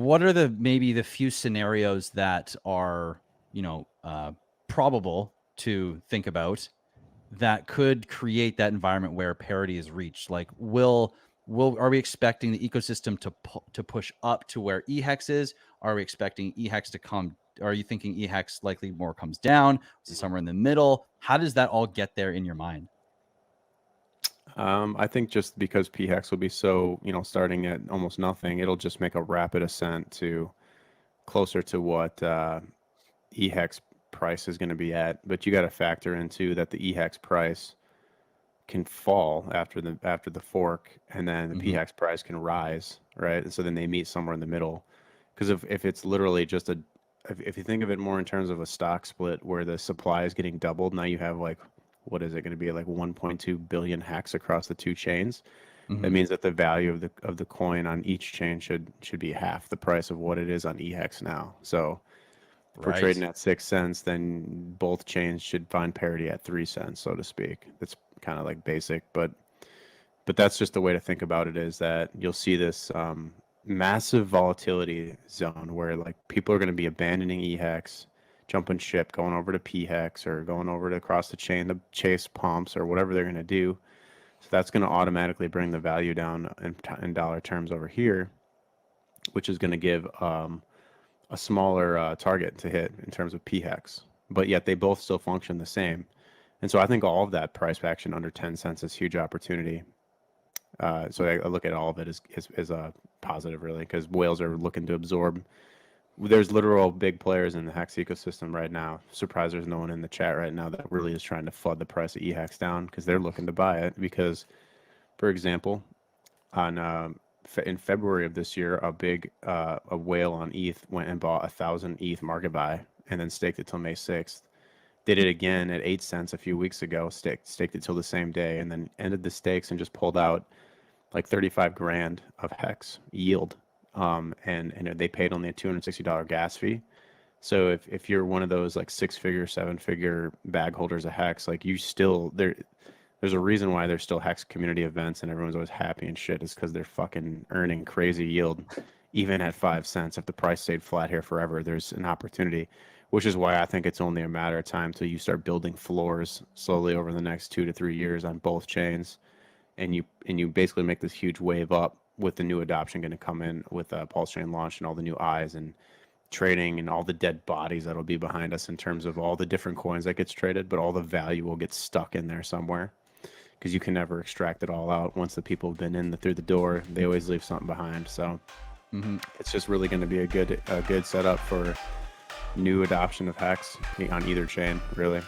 what are the maybe the few scenarios that are, probable to think about that could create that environment where parity is reached? Like, are we expecting the ecosystem to push up to where EHEX is? Are we expecting EHEX to come? Are you thinking EHEX likely more comes down? Is it somewhere in the middle? How does that all get there in your mind? I think just because PHEX will be so, starting at almost nothing, it'll just make a rapid ascent to closer to what EHEX price is going to be at. But you got to factor into that the EHEX price can fall after the fork, and then the PHEX price can rise, right? And so then they meet somewhere in the middle. Because if it's literally just if you think of it more in terms of a stock split where the supply is getting doubled, now you have like, what is it going to be, like 1.2 billion HEX across the two chains? That means that the value of the coin on each chain should be half the price of what it is on EHEX now. So if we're trading at 6 cents, then both chains should find parity at 3 cents, so to speak. That's kind of like basic, but that's just the way to think about it, is that you'll see this massive volatility zone where like people are going to be abandoning EHEX, jumping ship, going over to PHEX, or going over to across the chain to chase pumps or whatever they're going to do. So that's going to automatically bring the value down in dollar terms over here, which is going to give a smaller target to hit in terms of PHEX. But yet they both still function the same. And so I think all of that price action under 10 cents is huge opportunity. So I look at all of it as a positive, really, because whales are looking to absorb. There's literal big players in the HEX ecosystem right now. Surprised there's no one in the chat right now that really is trying to flood the price of EHEX down, because they're looking to buy it. Because, for example, in February of this year, a whale on ETH went and bought 1,000 ETH market buy and then staked it till May 6th. Did it again at 8 cents a few weeks ago, staked it till the same day, and then ended the stakes and just pulled out like 35 grand of HEX yield. And they paid only a $260 gas fee. So if you're one of those like 6-figure, 7-figure bag holders of HEX, like you still there's a reason why there's still HEX community events and everyone's always happy and shit, is because they're fucking earning crazy yield. Even at 5 cents, if the price stayed flat here forever, there's an opportunity, which is why I think it's only a matter of time till you start building floors slowly over the next 2 to 3 years on both chains. And you basically make this huge wave up with the new adoption going to come in with Pulsechain launch and all the new eyes and trading and all the dead bodies that'll be behind us in terms of all the different coins that gets traded, but all the value will get stuck in there somewhere, because you can never extract it all out. Once the people have been in through the door, they always leave something behind. So it's just really going to be a good setup for new adoption of HEX on either chain, really.